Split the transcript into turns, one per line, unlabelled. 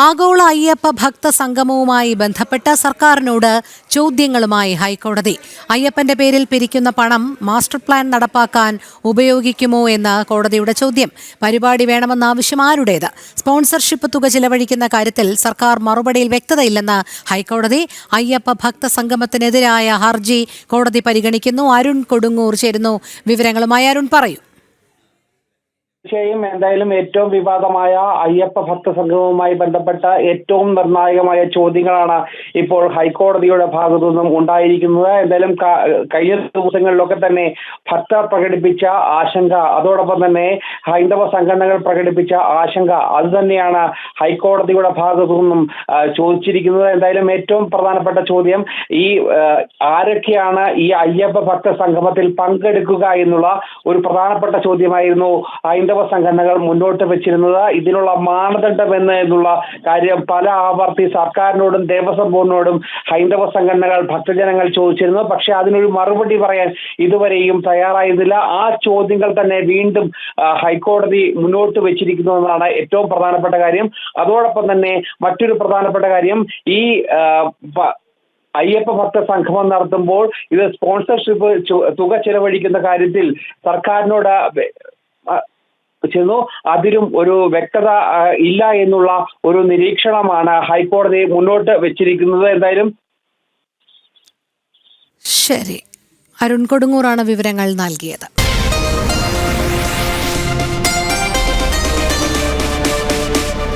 ആഗോള അയ്യപ്പ ഭക്ത സംഗമവുമായി ബന്ധപ്പെട്ട സർക്കാരിനോട് ചോദ്യങ്ങളുമായി ഹൈക്കോടതി. അയ്യപ്പന്റെ പേരിൽ പിരിക്കുന്ന പണം മാസ്റ്റർ പ്ലാൻ നടപ്പാക്കാൻ ഉപയോഗിക്കുമോ എന്ന് കോടതിയുടെ ചോദ്യം. പരിപാടി വേണമെന്ന ആവശ്യം ആരുടേത്? സ്പോൺസർഷിപ്പ് തുക ചിലവഴിക്കുന്ന കാര്യത്തിൽ സർക്കാർ മറുപടിയിൽ വ്യക്തതയില്ലെന്ന് ഹൈക്കോടതി. അയ്യപ്പ ഭക്ത സംഗമത്തിനെതിരായ ഹർജി കോടതി പരിഗണിക്കുന്നു. അരുൺ കൊടുങ്ങൂർ ചേരുന്നു. വിവരങ്ങളുമായി അരുൺ, പറയൂ.
തീർച്ചയായും എന്തായാലും ഏറ്റവും വിവാദമായ അയ്യപ്പ ഭക്ത സംഗമവുമായി ബന്ധപ്പെട്ട ഏറ്റവും നിർണായകമായ ചോദ്യങ്ങളാണ് ഇപ്പോൾ ഹൈക്കോടതിയുടെ ഭാഗത്തു നിന്നും ഉണ്ടായിരിക്കുന്നത്. എന്തായാലും കഴിഞ്ഞ ദിവസങ്ങളിലൊക്കെ തന്നെ ഭക്തർ പ്രകടിപ്പിച്ച ആശങ്ക, അതോടൊപ്പം തന്നെ ഹൈന്ദവ സംഘടനകൾ പ്രകടിപ്പിച്ച ആശങ്ക, അത് തന്നെയാണ് ഹൈക്കോടതിയുടെ ഭാഗത്തു നിന്നും ചോദിച്ചിരിക്കുന്നത്. എന്തായാലും ഏറ്റവും പ്രധാനപ്പെട്ട ചോദ്യം ഈ ആരൊക്കെയാണ് ഈ അയ്യപ്പ ഭക്ത സംഗമത്തിൽ പങ്കെടുക്കുക എന്നുള്ള ഒരു പ്രധാനപ്പെട്ട ചോദ്യമായിരുന്നു ഹൈന്ദവ സംഘടനകൾ മുന്നോട്ട് വെച്ചിരുന്നത്. ഇതിനുള്ള മാനദണ്ഡം എന്നുള്ള കാര്യം പല ആവർത്തി സർക്കാരിനോടും ദേവസ്വം ബോർഡിനോടും ഹൈന്ദവ സംഘടനകൾ ഭക്തജനങ്ങൾ ചോദിച്ചിരുന്നു. പക്ഷെ അതിനൊരു മറുപടി പറയാൻ ഇതുവരെയും തയ്യാറായിരുന്നില്ല. ആ ചോദ്യങ്ങൾ തന്നെ വീണ്ടും ഹൈക്കോടതി മുന്നോട്ട് വെച്ചിരിക്കുന്നു എന്നതാണ് ഏറ്റവും പ്രധാനപ്പെട്ട കാര്യം. അതോടൊപ്പം തന്നെ മറ്റൊരു പ്രധാനപ്പെട്ട കാര്യം, ഈ അയ്യപ്പ ഭക്ത സംഗമം നടത്തുമ്പോൾ ഇത് സ്പോൺസർഷിപ്പ് തുക ചെലവഴിക്കുന്ന കാര്യത്തിൽ സർക്കാരിനോട് അതിലും ഒരു വ്യക്തത ഇല്ല എന്നുള്ള ഒരു നിരീക്ഷണമാണ് ഹൈക്കോടതി മുന്നോട്ട് വെച്ചിരിക്കുന്നത്. എന്തായാലും
ശരി, അരുൺ കൊടുങ്ങൂറാണ് വിവരങ്ങൾ നൽകിയത്.